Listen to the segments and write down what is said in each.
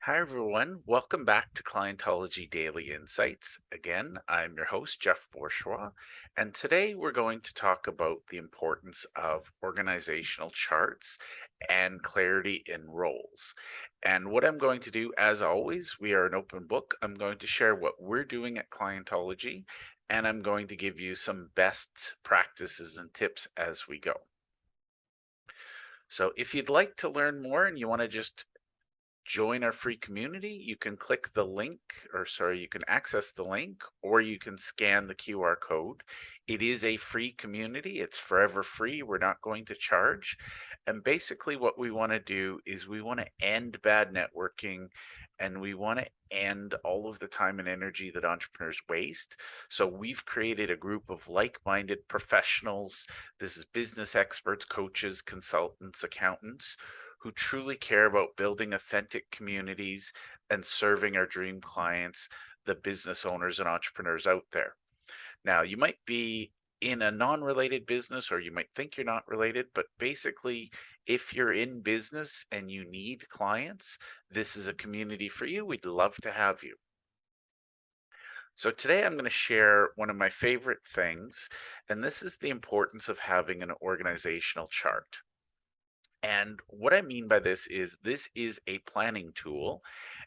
Hi, everyone. Welcome back to Clientology Daily Insights. Again, I'm your host, Jeff Bourgeois, and today we're going to talk about the importance of organizational charts and clarity in roles. And what I'm going to do, as always, we are an open book. I'm going to share what we're doing at Clientology, and I'm going to give you some best practices and tips as we go. So if you'd like to learn more and you want to just join our free community, you can click the link, you can access the link, or you can scan the QR code. It is a free community. It's forever free. We're not going to charge. And basically what we want to do is we want to end bad networking and we want to end all of the time and energy that entrepreneurs waste. So we've created a group of like-minded professionals. This is business experts, coaches, consultants, accountants who truly care about building authentic communities and serving our dream clients, the business owners and entrepreneurs out there. Now, you might be in a non-related business or you might think you're not related, but basically, if you're in business and you need clients, this is a community for you. We'd love to have you. So today I'm going to share one of my favorite things, and this is the importance of having an organizational chart. And what I mean by this is a planning tool.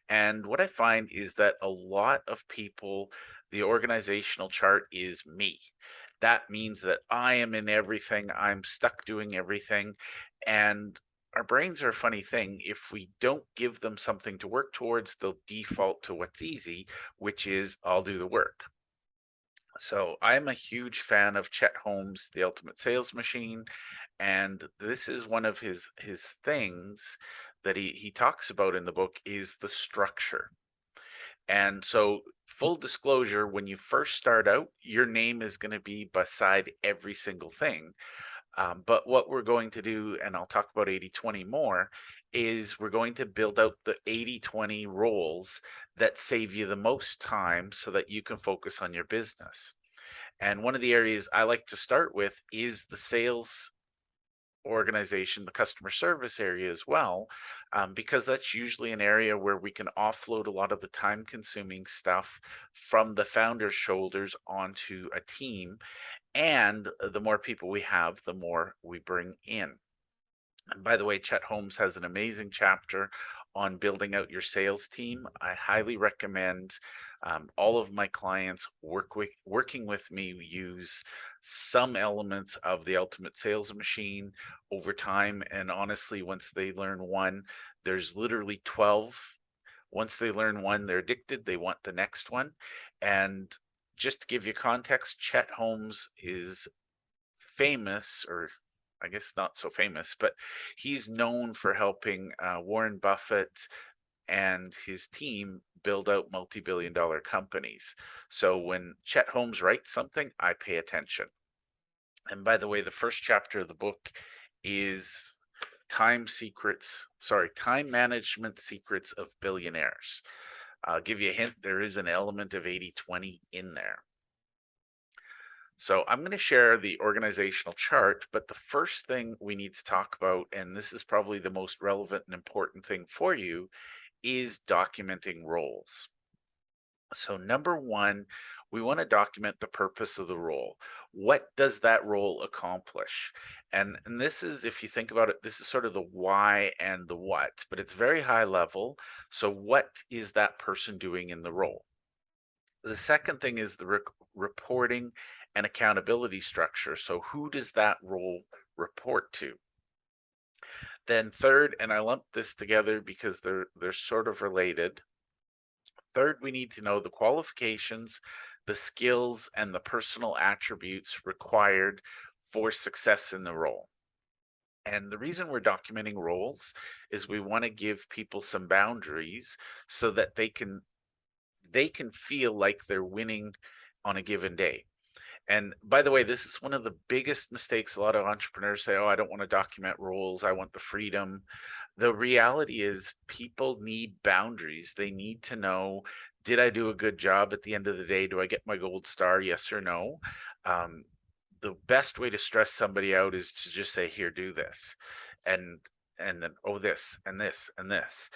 And what I find is that a lot of people, the organizational chart is me. That means that I am in everything, I'm stuck doing everything. And our brains are a funny thing. If we don't give them something to work towards, they'll default to what's easy, which is I'll do the work. So I'm a huge fan of Chet Holmes, The Ultimate Sales Machine, and this is one of his things that he talks about in the book is the structure. And so full disclosure, when you first start out, your name is going to be beside every single thing. But what we're going to do, and I'll talk about 80/20 more, is we're going to build out the 80/20 roles that save you the most time so that you can focus on your business. And one of the areas I like to start with is the sales organization, the customer service area as well, because that's usually an area where we can offload a lot of the time consuming stuff from the founder's shoulders onto a team. And the more people we have, the more we bring in. And by the way, Chet Holmes has an amazing chapter on building out your sales team. I highly recommend all of my clients working with me use some elements of the Ultimate Sales Machine over time. And honestly, once they learn one, there's literally 12. Once they learn one, they're addicted. They want the next one. And just to give you context, Chet Holmes is famous, or I guess not so famous, but he's known for helping Warren Buffett and his team build out multi-billion dollar companies. So when Chet Holmes writes something, I pay attention. And by the way, the first chapter of the book is time management secrets of billionaires. I'll give you a hint, there is an element of 80/20 in there. So I'm going to share the organizational chart, but the first thing we need to talk about, and this is probably the most relevant and important thing for you, is documenting roles. So number one, we want to document the purpose of the role. What does that role accomplish? And this is, if you think about it, this is sort of the why and the what, but it's very high level. So what is that person doing in the role? The second thing is the reporting and accountability structure. So who does that role report to? Then third, and I lump this together because they're sort of related. Third, we need to know the qualifications, the skills, and the personal attributes required for success in the role. And the reason we're documenting roles is we want to give people some boundaries so that they can feel like they're winning on a given day. And by the way, this is one of the biggest mistakes a lot of entrepreneurs say, oh, I don't want to document roles. I want the freedom. The reality is people need boundaries. They need to know, did I do a good job at the end of the day? Do I get my gold star? Yes or no? The best way to stress somebody out is to just say, here, do this. And and then, oh, this and this and this.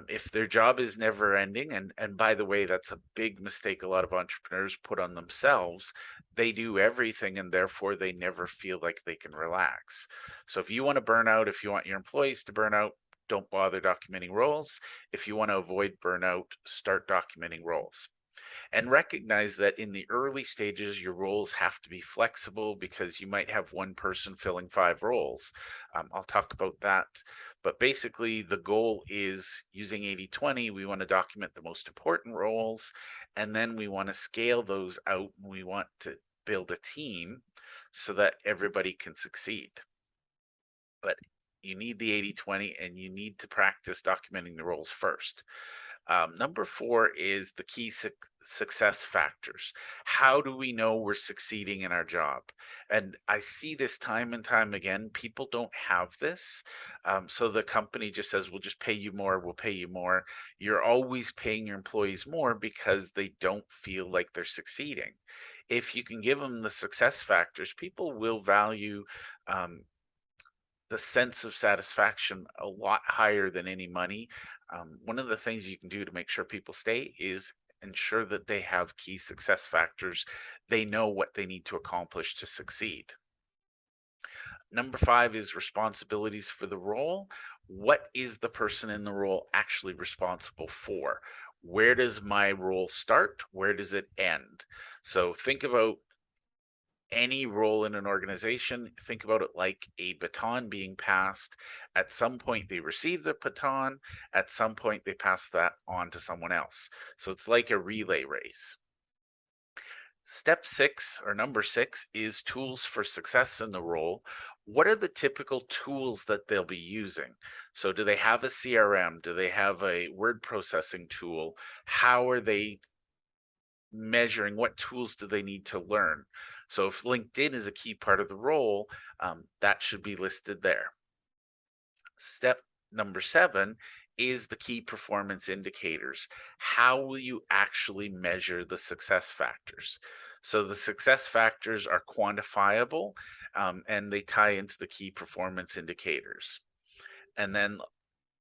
If their job is never ending, and by the way, that's a big mistake a lot of entrepreneurs put on themselves. They do everything, and therefore they never feel like they can relax. So if you want to burn out, if you want your employees to burn out, don't bother documenting roles. If you want to avoid burnout, start documenting roles. And recognize that in the early stages, your roles have to be flexible because you might have one person filling 5 roles. I'll talk about that. But basically, the goal is using 80/20. We want to document the most important roles, and then we want to scale those out. And we want to build a team so that everybody can succeed. But you need the 80/20, and you need to practice documenting the roles first. Number 4 is the key success factors. How do we know we're succeeding in our job? And I see this time and time again. People don't have this. So the company just says, we'll just pay you more, we'll pay you more. You're always paying your employees more because they don't feel like they're succeeding. If you can give them the success factors, people will value um, the sense of satisfaction a lot higher than any money. One of the things you can do to make sure people stay is ensure that they have key success factors. They know what they need to accomplish to succeed. Number 5 is responsibilities for the role. What is the person in the role actually responsible for? Where does my role start? Where does it end? So think about any role in an organization. Think about it like a baton being passed. At some point, they receive the baton. At some point, they pass that on to someone else. So it's like a relay race. Step 6, or number 6, is tools for success in the role. What are the typical tools that they'll be using? So do they have a CRM? Do they have a word processing tool? How are they measuring? What tools do they need to learn? So if LinkedIn is a key part of the role, that should be listed there. Step number 7 is the key performance indicators. How will you actually measure the success factors? So the success factors are quantifiable, and they tie into the key performance indicators. And then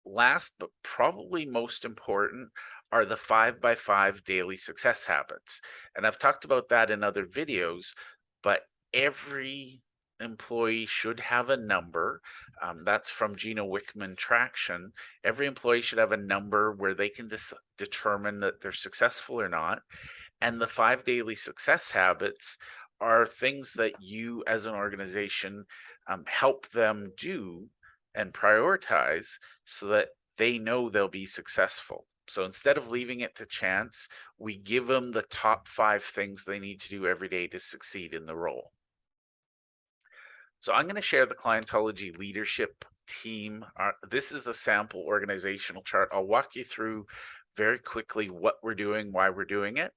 last, but probably most important, are the 5x5 daily success habits. And I've talked about that in other videos, but every employee should have a number. That's from Gino Wickman Traction. Every employee should have a number where they can determine that they're successful or not. And the 5 daily success habits are things that you as an organization help them do and prioritize so that they know they'll be successful. So instead of leaving it to chance, we give them the top 5 things they need to do every day to succeed in the role. So I'm going to share the Clientology leadership team. This is a sample organizational chart. I'll walk you through very quickly what we're doing, why we're doing it.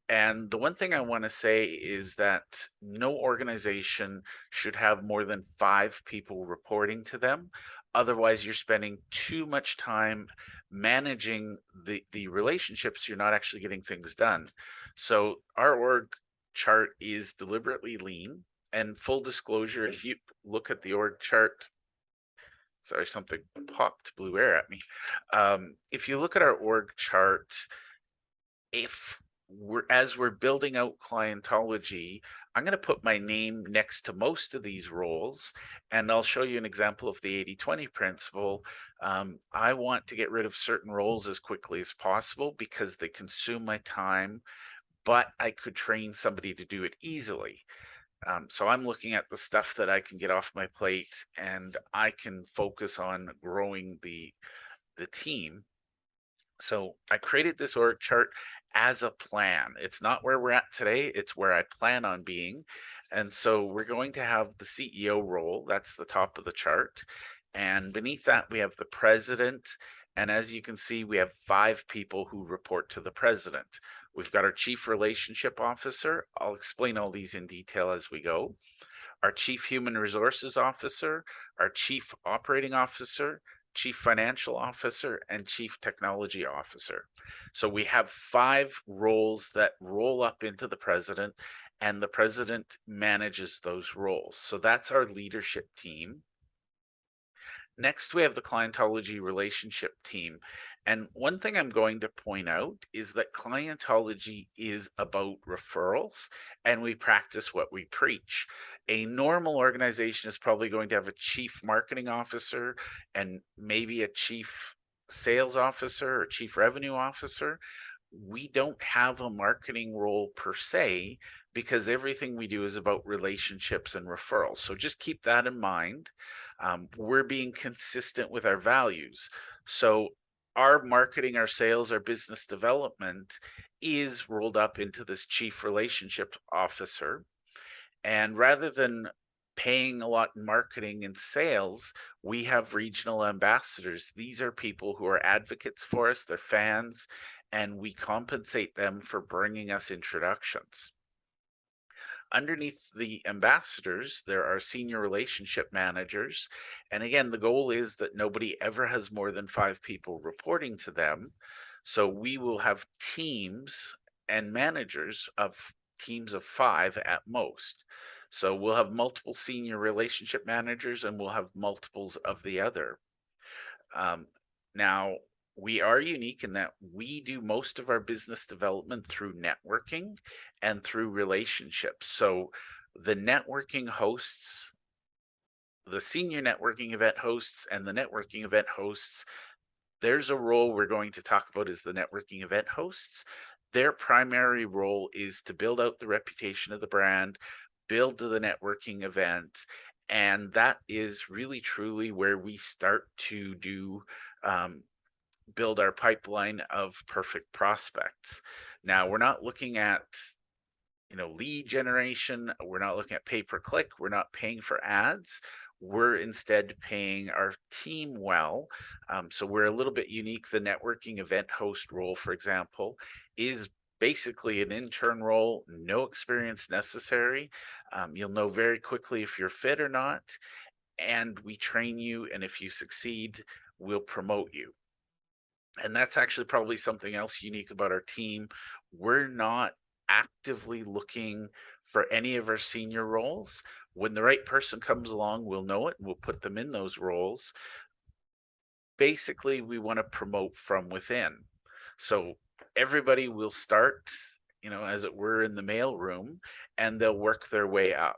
And the one thing I want to say is that no organization should have more than 5 people reporting to them. Otherwise, you're spending too much time managing the relationships. You're not actually getting things done. So our org chart is deliberately lean. And full disclosure, if you look at the org chart, sorry, something popped blue air at me. If you look at our org chart, as we're building out Clientology, I'm going to put my name next to most of these roles, and I'll show you an example of the 80/20 principle. I want to get rid of certain roles as quickly as possible because they consume my time, but I could train somebody to do it easily. So I'm looking at the stuff that I can get off my plate, and I can focus on growing the team. So I created this org chart as a plan. It's not where we're at today, it's where I plan on being. And so we're going to have the CEO role, that's the top of the chart. And beneath that, we have the president. And as you can see, we have 5 people who report to the president. We've got our chief relationship officer. I'll explain all these in detail as we go. Our chief human resources officer, our chief operating officer, chief financial officer, and chief technology officer. So we have 5 roles that roll up into the president, and the president manages those roles. So that's our leadership team. Next, we have the Clientology relationship team. And one thing I'm going to point out is that Clientology is about referrals and we practice what we preach. A normal organization is probably going to have a chief marketing officer and maybe a chief sales officer or chief revenue officer. We don't have a marketing role per se because everything we do is about relationships and referrals. So just keep that in mind. We're being consistent with our values. So our marketing, our sales, our business development is rolled up into this chief relationship officer. And rather than paying a lot in marketing and sales, we have regional ambassadors. These are people who are advocates for us, they're fans, and we compensate them for bringing us introductions. Underneath the ambassadors, there are senior relationship managers. And again, the goal is that nobody ever has more than 5 people reporting to them. So we will have teams and managers of teams of 5 at most. So we'll have multiple senior relationship managers and we'll have multiples of the other. Now, we are unique in that we do most of our business development through networking and through relationships. So the networking hosts, the senior networking event hosts, and the networking event hosts, there's a role we're going to talk about is the networking event hosts. Their primary role is to build out the reputation of the brand, build the networking event, and that is really truly where we start to do build our pipeline of perfect prospects. Now, we're not looking at lead generation. We're not looking at pay per click. We're not paying for ads. We're instead paying our team well. So we're a little bit unique. The networking event host role, for example, is basically an intern role, no experience necessary. You'll know very quickly if you're fit or not. And we train you. And if you succeed, we'll promote you. And that's actually probably something else unique about our team. We're not actively looking for any of our senior roles. When the right person comes along, we'll know it and we'll put them in those roles. Basically, we want to promote from within. So everybody will start, as it were, in the mailroom, and they'll work their way up.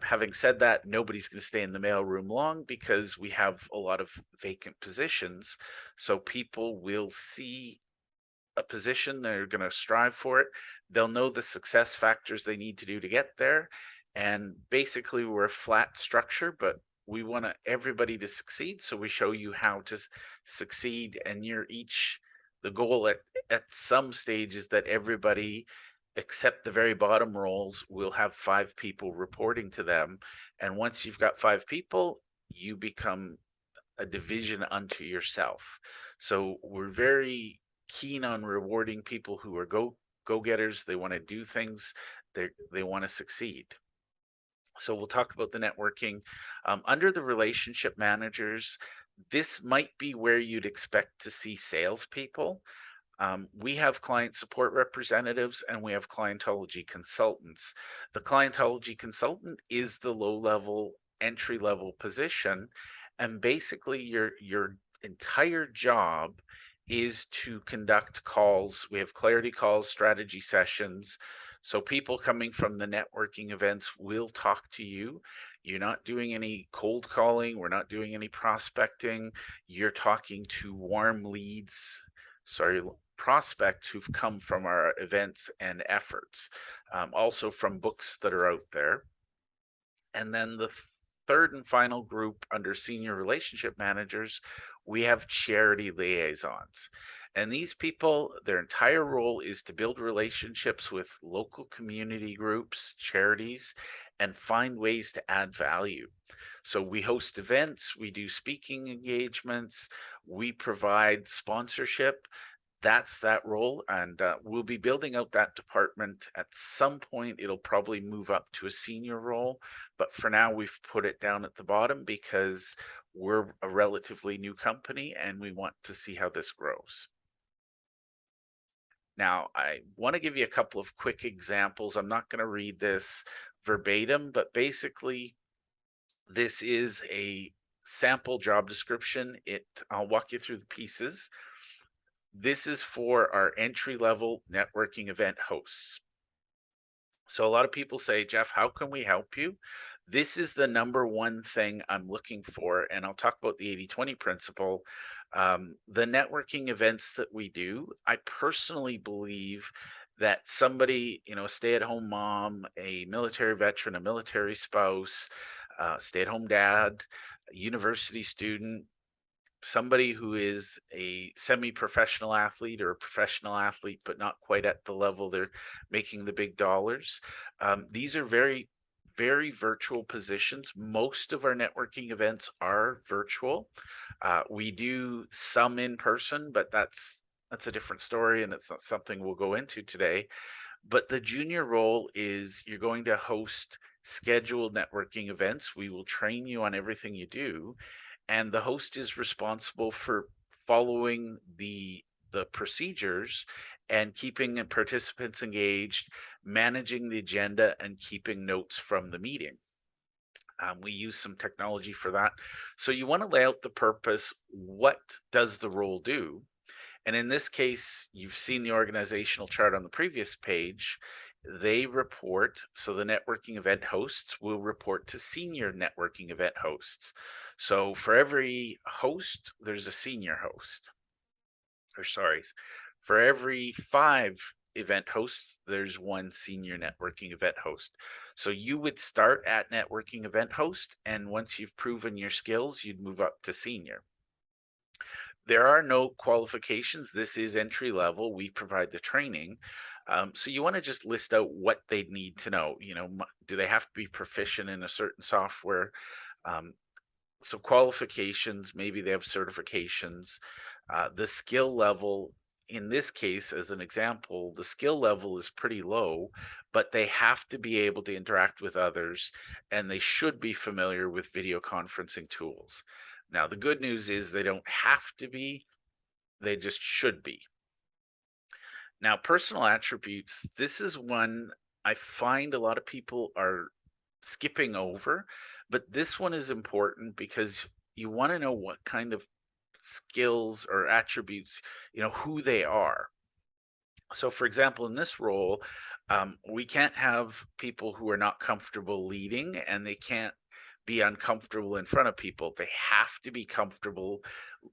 Having said that, nobody's going to stay in the mailroom long because we have a lot of vacant positions. So people will see a position, they're going to strive for it. They'll know the success factors they need to do to get there. And basically, we're a flat structure, but we want everybody to succeed. So we show you how to succeed. And the goal at some stage is that everybody except the very bottom roles will have 5 people reporting to them. And once you've got 5 people, you become a division unto yourself. So we're very keen on rewarding people who are go-getters. They want to do things. They want to succeed. So we'll talk about the networking. Under the relationship managers, this might be where you'd expect to see salespeople. We have client support representatives and we have clientology consultants. The clientology consultant is the low-level, entry-level position, and basically your entire job is to conduct calls. We have clarity calls, strategy sessions. So people coming from the networking events will talk to you. You're not doing any cold calling. We're not doing any prospecting. You're talking to warm leads. Prospects who've come from our events and efforts, also from books that are out there. And then the third and final group under senior relationship managers, we have charity liaisons. And these people, their entire role is to build relationships with local community groups, charities, and find ways to add value. So we host events, we do speaking engagements, we provide sponsorship. That's that role, and we'll be building out that department. At some point, it'll probably move up to a senior role, but for now, we've put it down at the bottom because we're a relatively new company and we want to see how this grows. Now, I want to give you a couple of quick examples. I'm not going to read this verbatim, but basically, this is a sample job description. I'll walk you through the pieces. This is for our entry level networking event hosts. So a lot of people say, Jeff, how can we help you? This is the number one thing I'm looking for. And I'll talk about the 80/20 principle. The networking events that we do, I personally believe that somebody, a stay-at-home mom, a military veteran, a military spouse, stay-at-home dad, a university student, somebody who is a semi-professional athlete or a professional athlete, but not quite at the level they're making the big dollars. These are very, very virtual positions. Most of our networking events are virtual. We do some in person, but that's a different story, and it's not something we'll go into today. But the junior role is you're going to host scheduled networking events. We will train you on everything you do, and the host is responsible for following the procedures and keeping participants engaged, managing the agenda, and keeping notes from the meeting. We use some technology for that. So you want to lay out the purpose. What does the role do? And in this case, you've seen the organizational chart on the previous page. They report, so the networking event hosts will report to senior networking event hosts. So for every host, there's a senior host. Or sorry, for every 5 event hosts, there's one senior networking event host. So you would start at networking event host, and once you've proven your skills, you'd move up to senior. There are no qualifications. This is entry level. We provide the training. So you want to just list out what they need to know. Do they have to be proficient in a certain software? So qualifications, maybe they have certifications. The skill level, in this case, as an example, the skill level is pretty low, but they have to be able to interact with others, and they should be familiar with video conferencing tools. Now, the good news is they don't have to be, they just should be. Now, personal attributes, this is one I find a lot of people are skipping over, but this one is important because you want to know what kind of skills or attributes, who they are. So, for example, in this role, we can't have people who are not comfortable leading, and they can't be uncomfortable in front of people. They have to be comfortable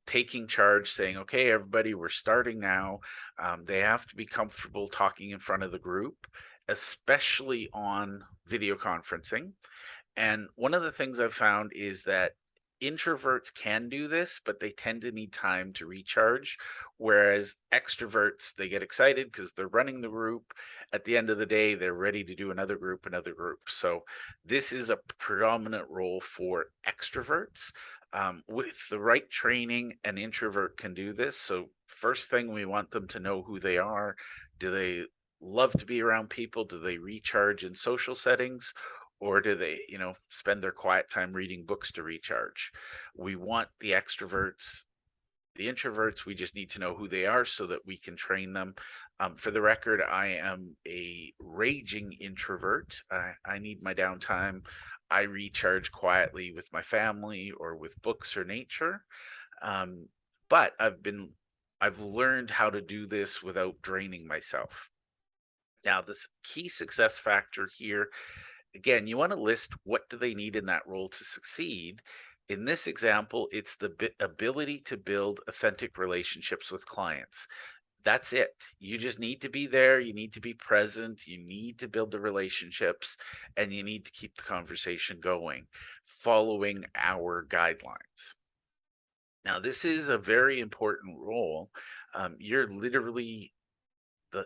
taking charge, saying, okay, everybody, we're starting now. They have to be comfortable talking in front of the group, especially on video conferencing. And one of the things I've found is that introverts can do this, but they tend to need time to recharge. Whereas extroverts, they get excited because they're running the group. At the end of the day, they're ready to do another group. So this is a predominant role for extroverts. With the right training, an introvert can do this. So first thing, we want them to know who they are. Do they love to be around people? Do they recharge in social settings? Or do they, spend their quiet time reading books to recharge? We want the extroverts. The introverts, we just need to know who they are so that we can train them. For the record, I am a raging introvert. I need my downtime. I recharge quietly with my family or with books or nature. But I've learned how to do this without draining myself. Now, this key success factor here, again, you want to list what do they need in that role to succeed. In this example, it's the ability to build authentic relationships with clients. That's it. You just need to be there. You need to be present. You need to build the relationships, and you need to keep the conversation going, following our guidelines. Now, this is a very important role. You're literally the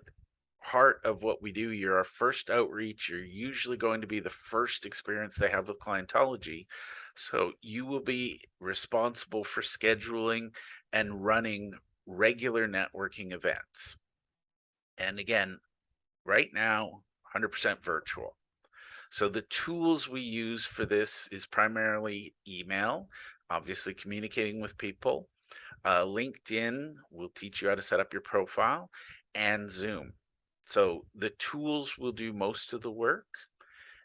heart of what we do. You're our first outreach. You're usually going to be the first experience they have with clientology. So you will be responsible for scheduling and running regular networking events. And again, right now, 100% virtual. So the tools we use for this is primarily email, obviously communicating with people. LinkedIn will teach you how to set up your profile, and Zoom. So the tools will do most of the work.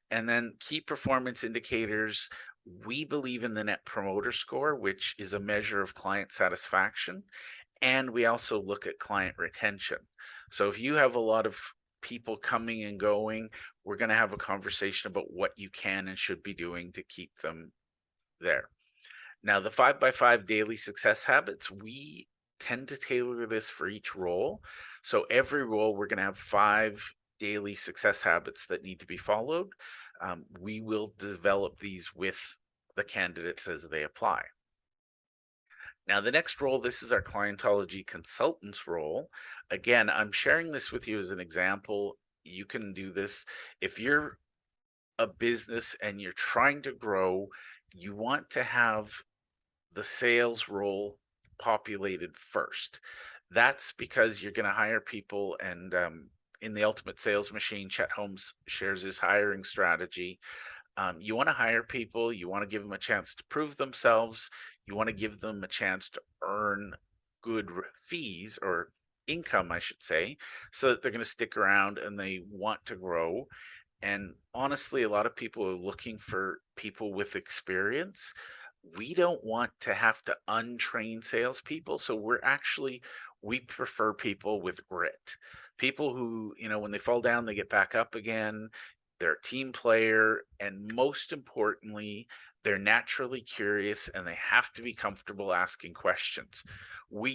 And then key performance indicators, We believe in the Net Promoter Score, which is a measure of client satisfaction, and we also look at client retention. So if you have a lot of people coming and going, we're going to have a conversation about what you can and should be doing to keep them there. Now, the 5x5 daily success habits, we tend to tailor this for each role. So every role, we're going to have 5 daily success habits that need to be followed. We will develop these with the candidates as they apply. Now, the next role, this is our Clientology consultants role. Again, I'm sharing this with you as an example. You can do this if you're a business and you're trying to grow. You want to have the sales role populated first. That's because you're going to hire people, and in the Ultimate Sales Machine, Chet Holmes shares his hiring strategy. You want to hire people, you want to give them a chance to prove themselves, you want to give them a chance to earn good fees or income, I should say, so that they're going to stick around and they want to grow. And honestly, a lot of people are looking for people with experience. We don't want to have to untrain salespeople. So we prefer people with grit, people who, when they fall down, they get back up again. They're a team player. And most importantly, they're naturally curious and they have to be comfortable asking questions. We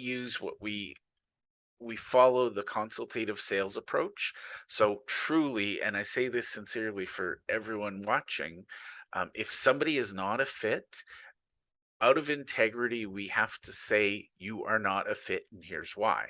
follow the consultative sales approach. So truly, and I say this sincerely for everyone watching, if somebody is not a fit, out of integrity, we have to say, you are not a fit, and here's why.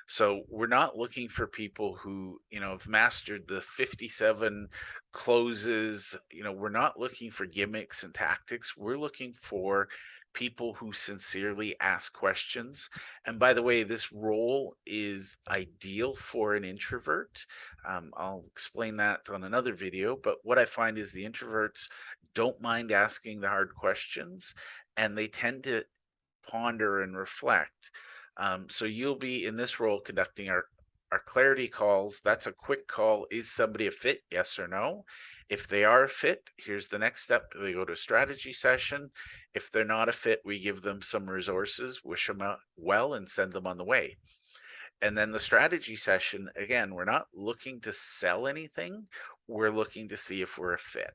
So we're not looking for people who, have mastered the 57 closes. We're not looking for gimmicks and tactics. We're looking for people who sincerely ask questions. And by the way, this role is ideal for an introvert. I'll explain that on another video. But what I find is the introverts don't mind asking the hard questions, and they tend to ponder and reflect. So you'll be in this role conducting our clarity calls. That's a quick call. Is somebody a fit? Yes or no? If they are a fit, here's the next step. They go to a strategy session. If they're not a fit, we give them some resources, wish them well, and send them on the way. And then the strategy session, again, we're not looking to sell anything. We're looking to see if we're a fit.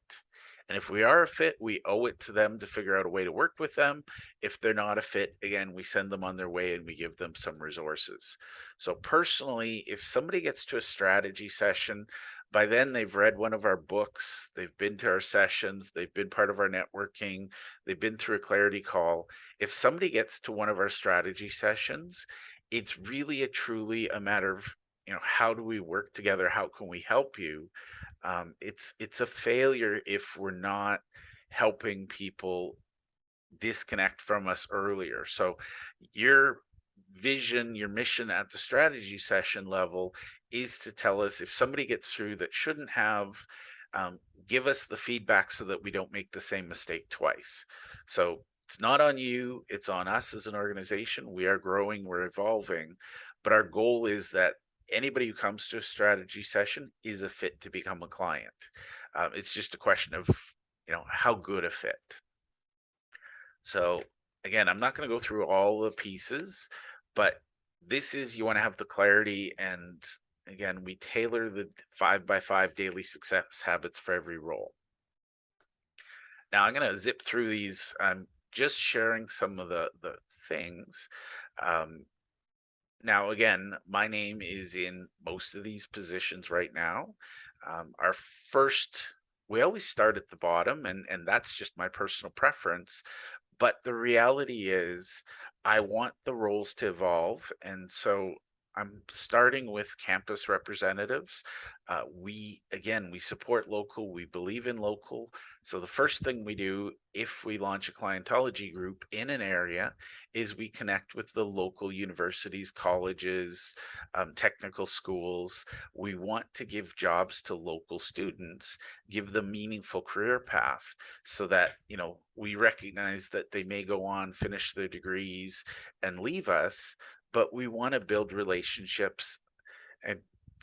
And if we are a fit, we owe it to them to figure out a way to work with them. If they're not a fit, again, we send them on their way and we give them some resources. So personally, if somebody gets to a strategy session, by then they've read one of our books, they've been to our sessions, they've been part of our networking, they've been through a clarity call. If somebody gets to one of our strategy sessions, it's really truly a matter of, how do we work together? How can we help you? It's a failure if we're not helping people disconnect from us earlier. So your vision, your mission at the strategy session level is to tell us if somebody gets through that shouldn't have, give us the feedback so that we don't make the same mistake twice. So it's not on you, it's on us as an organization. We are growing, we're evolving, but our goal is that anybody who comes to a strategy session is a fit to become a client. It's just a question of, how good a fit. So again, I'm not going to go through all the pieces, but this is, you want to have the clarity. And again, we tailor the 5x5 daily success habits for every role. Now I'm going to zip through these. I'm just sharing some of the things. Now, again, my name is in most of these positions right now. We always start at the bottom, and that's just my personal preference. But the reality is, I want the roles to evolve. And so I'm starting with campus representatives. We support local, we believe in local. So the first thing we do if we launch a clientology group in an area is we connect with the local universities, colleges, technical schools. We want to give jobs to local students, give them meaningful career path, so that, we recognize that they may go on, finish their degrees and leave us, but we want to build relationships. And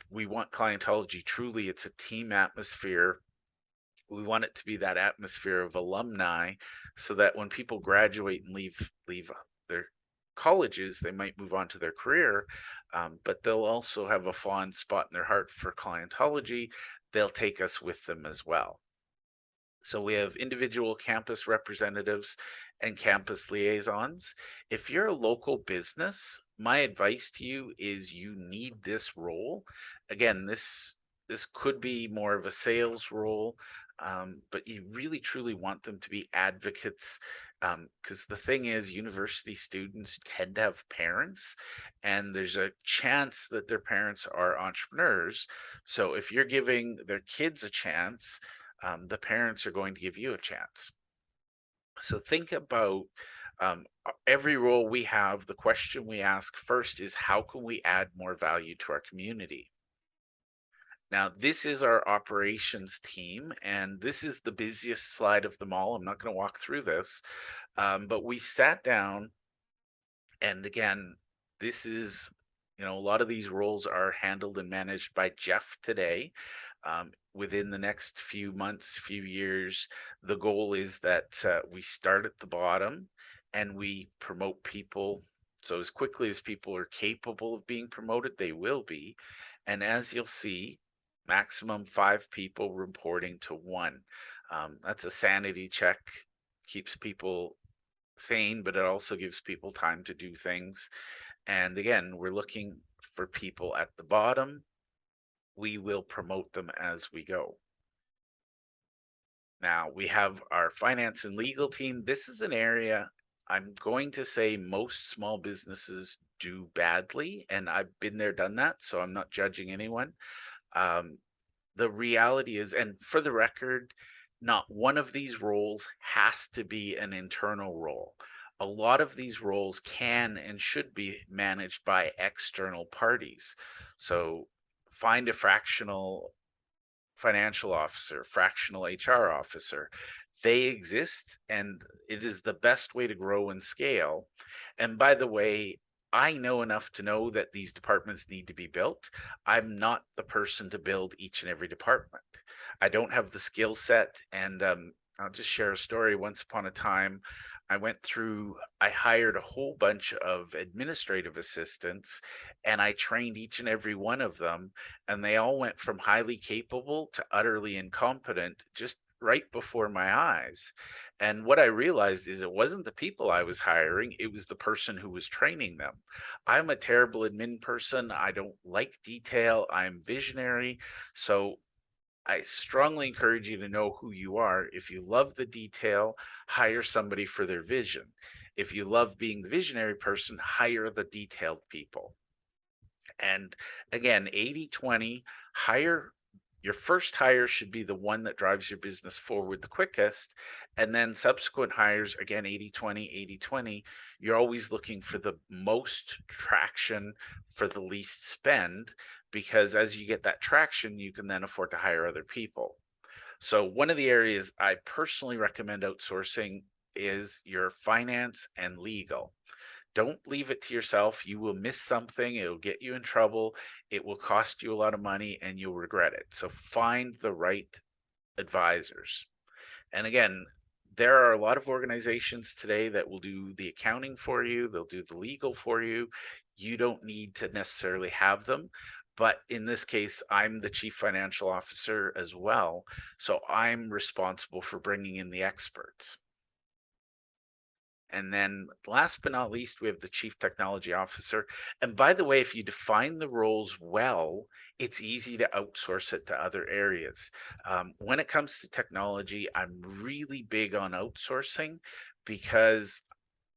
we want clientology, truly, it's a team atmosphere. We want it to be that atmosphere of alumni, so that when people graduate and leave their colleges, they might move on to their career, but they'll also have a fond spot in their heart for Clientology. They'll take us with them as well. So we have individual campus representatives and campus liaisons. If you're a local business, my advice to you is you need this role. Again, this could be more of a sales role, but you really truly want them to be advocates, because the thing is, university students tend to have parents, and there's a chance that their parents are entrepreneurs. So if you're giving their kids a chance, the parents are going to give you a chance. So think about, every role we have. The question we ask first is, how can we add more value to our community? Now, this is our operations team, and this is the busiest slide of them all. I'm not going to walk through this, but we sat down, and again, this is, a lot of these roles are handled and managed by Jeff today. Within the next few months, few years, the goal is that we start at the bottom and we promote people. So as quickly as people are capable of being promoted, they will be. And as you'll see, maximum 5 people reporting to 1. That's a sanity check, keeps people sane, but it also gives people time to do things. And again, we're looking for people at the bottom. We will promote them as we go. Now we have our finance and legal team. This is an area I'm going to say most small businesses do badly, and I've been there, done that, so I'm not judging anyone. Um, the reality is, and for the record, not one of these roles has to be an internal role. A lot of these roles can and should be managed by external parties. So find a fractional financial officer, fractional HR officer. They exist, and it is the best way to grow and scale. And by the way, I know enough to know that these departments need to be built. I'm not the person to build each and every department. I don't have the skill set. And I'll just share a story. Once upon a time, I hired a whole bunch of administrative assistants, and I trained each and every one of them, and they all went from highly capable to utterly incompetent just right before my eyes. And what I realized is, it wasn't the people I was hiring, it was the person who was training them. I'm a terrible admin person. I don't like detail. I'm visionary. So I strongly encourage you to know who you are. If you love the detail, hire somebody for their vision. If you love being the visionary person, hire the detailed people. And again, 80/20, hire your first hire should be the one that drives your business forward the quickest. And then subsequent hires, again, 80/20, 80/20, you're always looking for the most traction for the least spend, because as you get that traction, you can then afford to hire other people. So one of the areas I personally recommend outsourcing is your finance and legal. Don't leave it to yourself. You will miss something. It'll get you in trouble. It will cost you a lot of money and you'll regret it. So find the right advisors. And again, there are a lot of organizations today that will do the accounting for you, they'll do the legal for you. You don't need to necessarily have them. But in this case, I'm the chief financial officer as well. So I'm responsible for bringing in the experts. And then last but not least, we have the chief technology officer. And by the way, if you define the roles well, it's easy to outsource it to other areas. When it comes to technology, I'm really big on outsourcing, because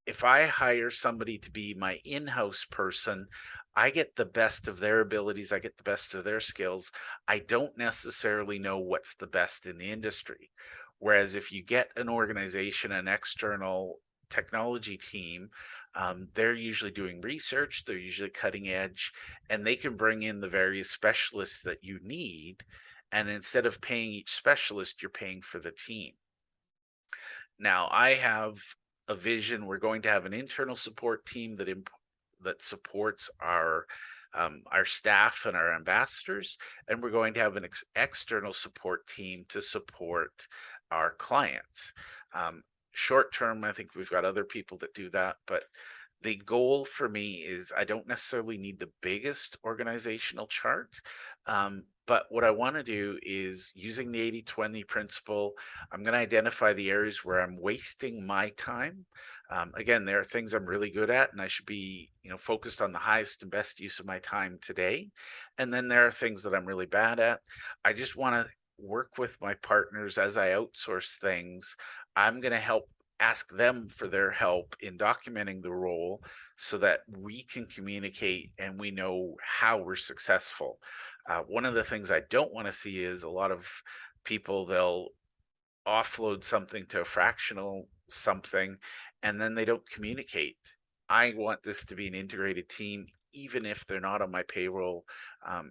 if I hire somebody to be my in-house person, I get the best of their abilities, I get the best of their skills. I don't necessarily know what's the best in the industry. Whereas if you get an organization, an external technology team, they're usually doing research, they're usually cutting edge, and they can bring in the various specialists that you need. And instead of paying each specialist, you're paying for the team. Now, I have a vision. We're going to have an internal support team that supports our our staff and our ambassadors, and we're going to have an external support team to support our clients. Short term, I think we've got other people that do that, but the goal for me is I don't necessarily need the biggest organizational chart. But what I want to do is using the 80/20 principle, I'm going to identify the areas where I'm wasting my time. Again, there are things I'm really good at, and I should be, focused on the highest and best use of my time today. And then there are things that I'm really bad at. I just want to work with my partners as I outsource things. I'm going to help ask them for their help in documenting the role so that we can communicate and we know how we're successful. One of the things I don't want to see is a lot of people, they'll offload something to a fractional something and then they don't communicate. I want this to be an integrated team, even if they're not on my payroll.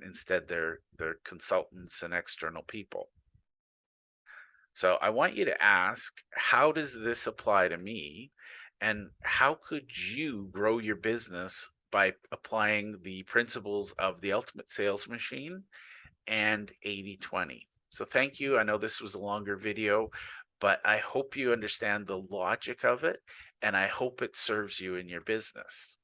Instead, they're consultants and external people. So I want you to ask, how does this apply to me? And how could you grow your business by applying the principles of the ultimate sales machine and 80/20? So thank you. I know this was a longer video, but I hope you understand the logic of it, and I hope it serves you in your business.